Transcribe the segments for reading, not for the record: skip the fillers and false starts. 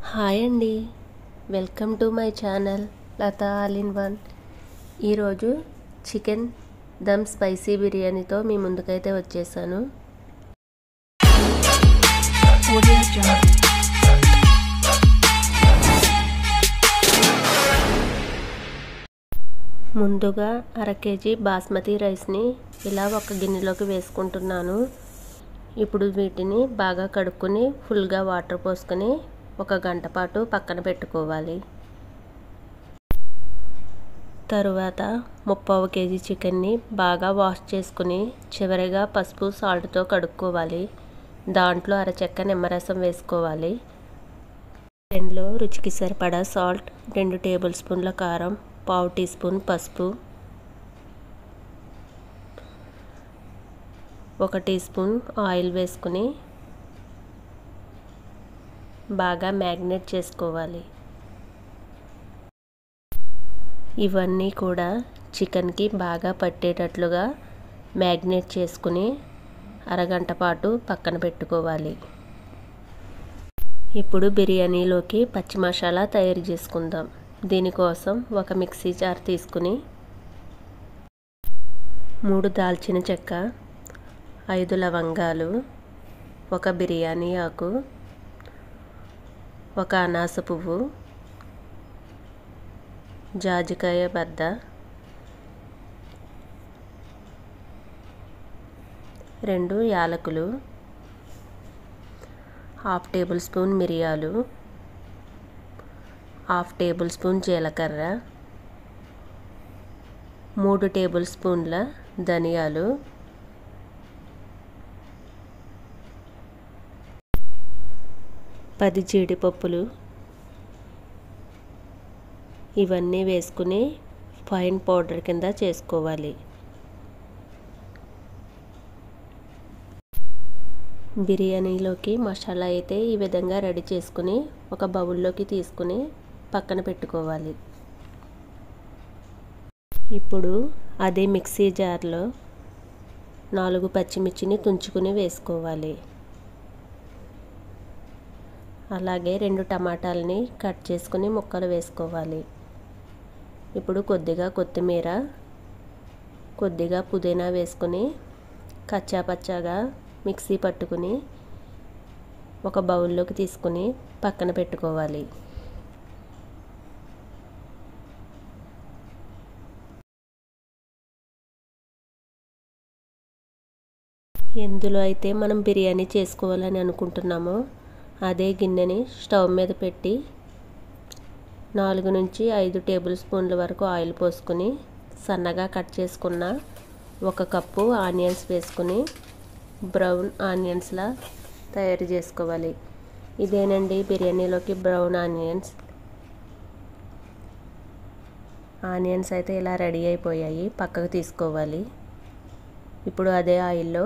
Hi అండి, welcome to my channel Latha all in one. ఈరోజు chicken dum spicy బిర్యానీతో మీ ముందుకైతే వచ్చేసాను. ముందుగా అర కేజీ బాస్మతి రైస్ని ఇలా ఒక గిన్నెలోకి వేసుకుంటున్నాను. ఇప్పుడు వీటిని బాగా కడుక్కొని ఫుల్గా వాటర్ పోసుకొని ఒక గంట పాటు పక్కన పెట్టుకోవాలి. తరువాత 1/2 కేజీ చికెన్ని బాగా వాష్ చేసుకుని చివరిగా పసుపు సాల్ట్తో కడుక్కోవాలి. దాంట్లో అరచెక్క నిమ్మరసం వేసుకోవాలి. చికెన్లో రుచికి సరిపడా సాల్ట్, 2 టేబుల్ స్పూన్ల కారం, 1/2 టీ స్పూన్ పసుపు, 1 టీ స్పూన్ ఆయిల్ వేసుకుని బాగా మ్యాగ్నేట్ చేసుకోవాలి. ఇవన్నీ కూడా చికెన్కి బాగా పట్టేటట్లుగా మ్యాగ్నేట్ చేసుకుని అరగంట పాటు పక్కన పెట్టుకోవాలి. ఇప్పుడు బిర్యానీలోకి పచ్చి మసాలా తయారు చేసుకుందాం. దీనికోసం ఒక మిక్సీ జార్ తీసుకుని 3 దాల్చిన చెక్క, 5 లవంగాలు, 1 బిర్యానీ ఆకు, 1 అనాస పువ్వు, జాజికాయ బద్ద, 2 యాలకులు, 1/2 టేబుల్ స్పూన్ మిరియాలు, 1/2 టేబుల్ స్పూన్ జీలకర్ర, 3 టేబుల్ స్పూన్ల ధనియాలు, 10 జీడిపప్పులు. ఇవన్నీ వేసుకుని ఫైన్ పౌడర్ కింద చేసుకోవాలి. బిర్యానీలోకి మసాలా అయితే ఈ విధంగా రెడీ చేసుకుని ఒక బౌల్లోకి తీసుకుని పక్కన పెట్టుకోవాలి. ఇప్పుడు అదే మిక్సీ జార్లో 4 పచ్చిమిర్చిని తుంచుకుని వేసుకోవాలి. అలాగే 2 టమాటాలని కట్ చేసుకుని ముక్కలు వేసుకోవాలి. ఇప్పుడు కొద్దిగా కొత్తిమీర, కొద్దిగా పుదీనా వేసుకుని కచ్చాపచ్చాగా మిక్సీ పట్టుకుని ఒక బౌల్లోకి తీసుకుని పక్కన పెట్టుకోవాలి. ఎందులో అయితే మనం బిర్యానీ చేసుకోవాలని అనుకుంటున్నామో అదే గిన్నెని స్టవ్ మీద పెట్టి 4 నుంచి 5 టేబుల్ స్పూన్ల వరకు ఆయిల్ పోసుకుని సన్నగా కట్ చేసుకున్న 1 కప్పు ఆనియన్స్ వేసుకుని బ్రౌన్ ఆనియన్స్లా తయారు చేసుకోవాలి. ఇదేనండి బిర్యానీలోకి బ్రౌన్ ఆనియన్స్. ఆనియన్స్ అయితే ఇలా రెడీ అయిపోయాయి, పక్కకు తీసుకోవాలి. ఇప్పుడు అదే ఆయిల్లో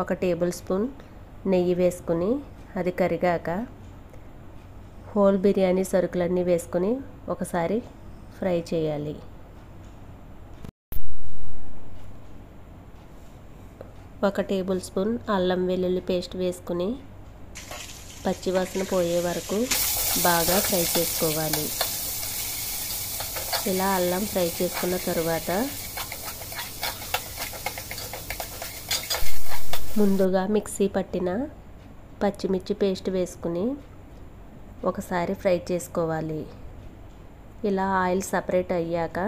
1 టేబుల్ స్పూన్ నెయ్యి వేసుకుని అది కరిగాక హోల్ బిర్యానీ సరుకులన్నీ వేసుకుని ఒకసారి ఫ్రై చేయాలి. ఒక టేబుల్ స్పూన్ అల్లం వెల్లుల్లి పేస్ట్ వేసుకుని పచ్చివాసన పోయే వరకు బాగా ఫ్రై చేసుకోవాలి. ఇలా అల్లం ఫ్రై చేసుకున్న తరువాత ముందుగా మిక్సీ పట్టిన పచ్చిమిర్చి పేస్ట్ వేసుకుని ఒకసారి ఫ్రై చేసుకోవాలి. ఇలా ఆయిల్ సపరేట్ అయ్యాక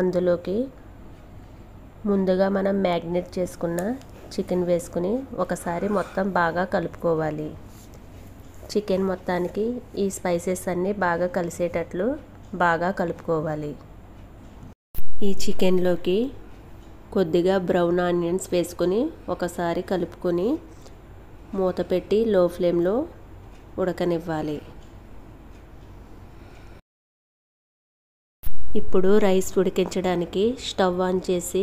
అందులోకి ముందుగా మనం మ్యాగ్నేట్ చేసుకున్న చికెన్ వేసుకుని ఒకసారి మొత్తం బాగా కలుపుకోవాలి. చికెన్ మొత్తానికి ఈ స్పైసెస్ అన్నీ బాగా కలిసేటట్లు బాగా కలుపుకోవాలి. ఈ చికెన్లోకి కొద్దిగా బ్రౌన్ ఆనియన్స్ వేసుకొని ఒకసారి కలుపుకొని మూత పెట్టి లో ఫ్లేమ్లో ఉడకనివ్వాలి. ఇప్పుడు రైస్ ఉడికించడానికి స్టవ్ ఆన్ చేసి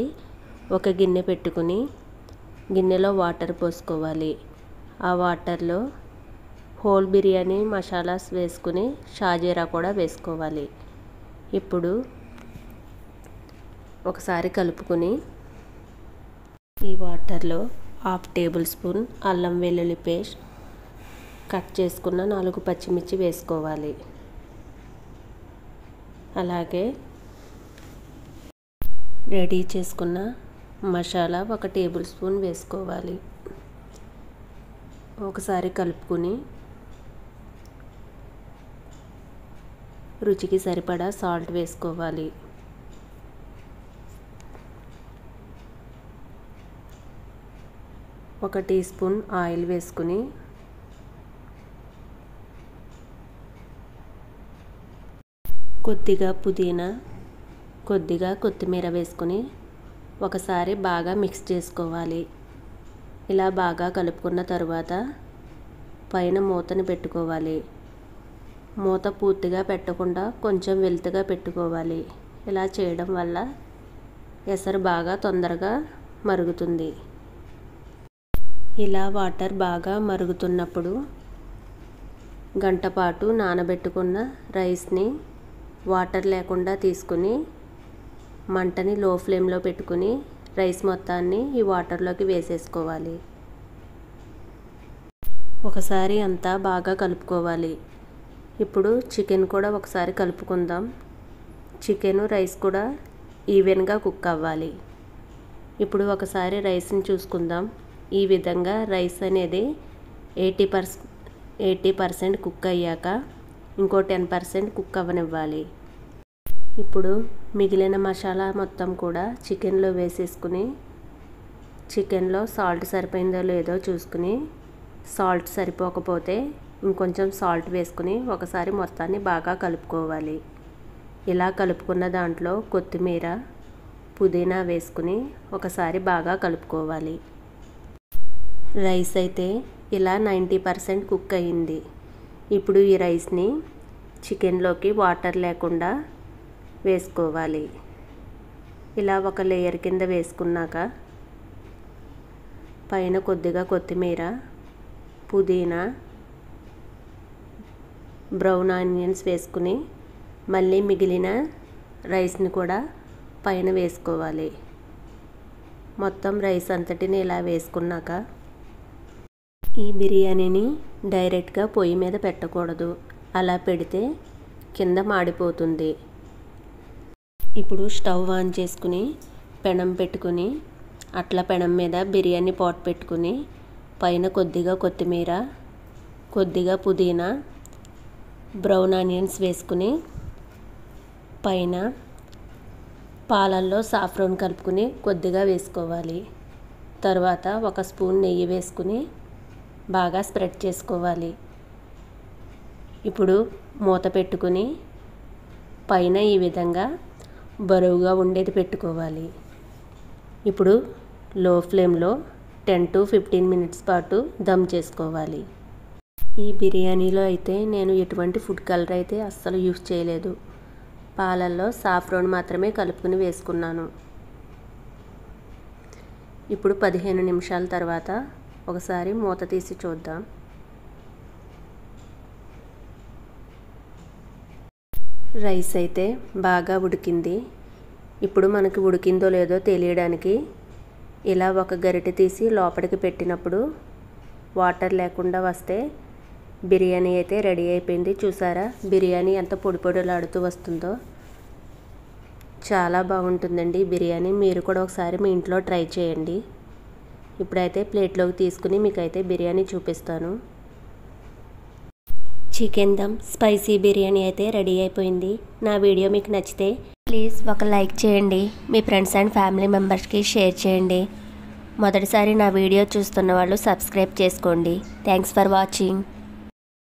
ఒక గిన్నె పెట్టుకుని గిన్నెలో వాటర్ పోసుకోవాలి. ఆ వాటర్లో హోల్ బిర్యానీ మసాలాస్ వేసుకుని షాజీరా కూడా వేసుకోవాలి. ఇప్పుడు ఒకసారి కలుపుకొని ఈ వాటర్లో 1/2 టేబుల్ స్పూన్ అల్లం వెల్లుల్లి పేస్ట్, కట్ చేసుకున్న 4 పచ్చిమిర్చి వేసుకోవాలి. అలాగే రెడీ చేసుకున్న మసాలా 1 టేబుల్ స్పూన్ వేసుకోవాలి. ఒకసారి కలుపుకొని రుచికి సరిపడా సాల్ట్ వేసుకోవాలి. ఒక టీ స్పూన్ ఆయిల్ వేసుకుని కొద్దిగా పుదీనా, కొద్దిగా కొత్తిమీర వేసుకుని ఒకసారి బాగా మిక్స్ చేసుకోవాలి. ఇలా బాగా కలుపుకున్న తర్వాత పైన మూతని పెట్టుకోవాలి. మూత పూర్తిగా పెట్టకుండా కొంచెం వెలుతుగా పెట్టుకోవాలి. ఇలా చేయడం వల్ల ఎసరు బాగా తొందరగా మరుగుతుంది. ఇలా వాటర్ బాగా మరుగుతున్నప్పుడు గంట పాటు నానబెట్టుకున్న రైస్ని వాటర్ లేకుండా తీసుకుని మంటని లో ఫ్లేమ్లో పెట్టుకుని రైస్ మొత్తాన్ని ఈ వాటర్లోకి వేసేసుకోవాలి. ఒకసారి అంతా బాగా కలుపుకోవాలి. ఇప్పుడు చికెన్ కూడా ఒకసారి కలుపుకుందాం. చికెను రైస్ కూడా ఈవెన్గా కుక్ అవ్వాలి. ఇప్పుడు ఒకసారి రైస్ని చూసుకుందాం. ఈ విధంగా రైస్ అనేది 80% కుక్ అయ్యాక ఇంకో 10% కుక్ అవ్వనివ్వాలి. ఇప్పుడు మిగిలిన మసాలా మొత్తం కూడా చికెన్లో వేసేసుకుని చికెన్లో సాల్ట్ సరిపోయిందో లేదో చూసుకుని సాల్ట్ సరిపోకపోతే ఇంకొంచెం సాల్ట్ వేసుకుని ఒకసారి మొత్తాన్ని బాగా కలుపుకోవాలి. ఇలా కలుపుకున్న దాంట్లో కొత్తిమీర, పుదీనా వేసుకుని ఒకసారి బాగా కలుపుకోవాలి. రైస్ అయితే ఇలా 90% కుక్ అయ్యింది. ఇప్పుడు ఈ రైస్ని చికెన్లోకి వాటర్ లేకుండా వేసుకోవాలి. ఇలా ఒక లేయర్ కింద వేసుకున్నాక పైన కొద్దిగా కొత్తిమీర, పుదీనా, బ్రౌన్ ఆనియన్స్ వేసుకుని మళ్ళీ మిగిలిన రైస్ని కూడా పైన వేసుకోవాలి. మొత్తం రైస్ అంతటిని ఇలా వేసుకున్నాక ఈ బిర్యానీని డైరెక్ట్గా పొయ్యి మీద పెట్టకూడదు. అలా పెడితే కింద మాడిపోతుంది. ఇప్పుడు స్టవ్ ఆన్ చేసుకుని పెనం పెట్టుకుని అట్ల పెనం మీద బిర్యానీ పాట్ పెట్టుకుని పైన కొద్దిగా కొత్తిమీర, కొద్దిగా పుదీనా, బ్రౌన్ ఆనియన్స్ వేసుకుని పైన పాలల్లో సాఫ్రాన్ కలుపుకుని కొద్దిగా వేసుకోవాలి. తర్వాత 1 స్పూన్ నెయ్యి వేసుకుని బాగా స్ప్రెడ్ చేసుకోవాలి. ఇప్పుడు మూత పెట్టుకుని పైన ఈ విధంగా బరువుగా ఉండేది పెట్టుకోవాలి. ఇప్పుడు లో ఫ్లేమ్లో 10 to 15 మినిట్స్ పాటు దమ్ చేసుకోవాలి. ఈ బిర్యానీలో అయితే నేను ఎటువంటి ఫుడ్ కలర్ అయితే అస్సలు యూస్ చేయలేదు. పాలల్లో సాఫ్రాన్ మాత్రమే కలుపుకుని వేసుకున్నాను. ఇప్పుడు 15 నిమిషాల తర్వాత ఒకసారి మూత తీసి చూద్దాం. రైస్ అయితే బాగా ఉడికింది. ఇప్పుడు మనకి ఉడికిందో లేదో తెలియడానికి ఇలా ఒక గరిటె తీసి లోపలికి పెట్టినప్పుడు వాటర్ లేకుండా వస్తే బిర్యానీ అయితే రెడీ అయిపోయింది. చూసారా బిర్యానీ ఎంత పొడి పొడిలాడుతూ వస్తుందో. చాలా బాగుంటుందండి బిర్యానీ. మీరు కూడా ఒకసారి మీ ఇంట్లో ట్రై చేయండి. ఇప్పుడైతే ప్లేట్లోకి తీసుకుని మీకైతే బిర్యానీ చూపిస్తాను. చికెన్ దమ్ స్పైసీ బిర్యానీ అయితే రెడీ అయిపోయింది. నా వీడియో మీకు నచ్చితే ప్లీజ్ ఒక లైక్ చేయండి. మీ ఫ్రెండ్స్ అండ్ ఫ్యామిలీ మెంబర్స్కి షేర్ చేయండి. మొదటిసారి నా వీడియో చూస్తున్న వాళ్ళు సబ్స్క్రైబ్ చేసుకోండి. Thanks for watching.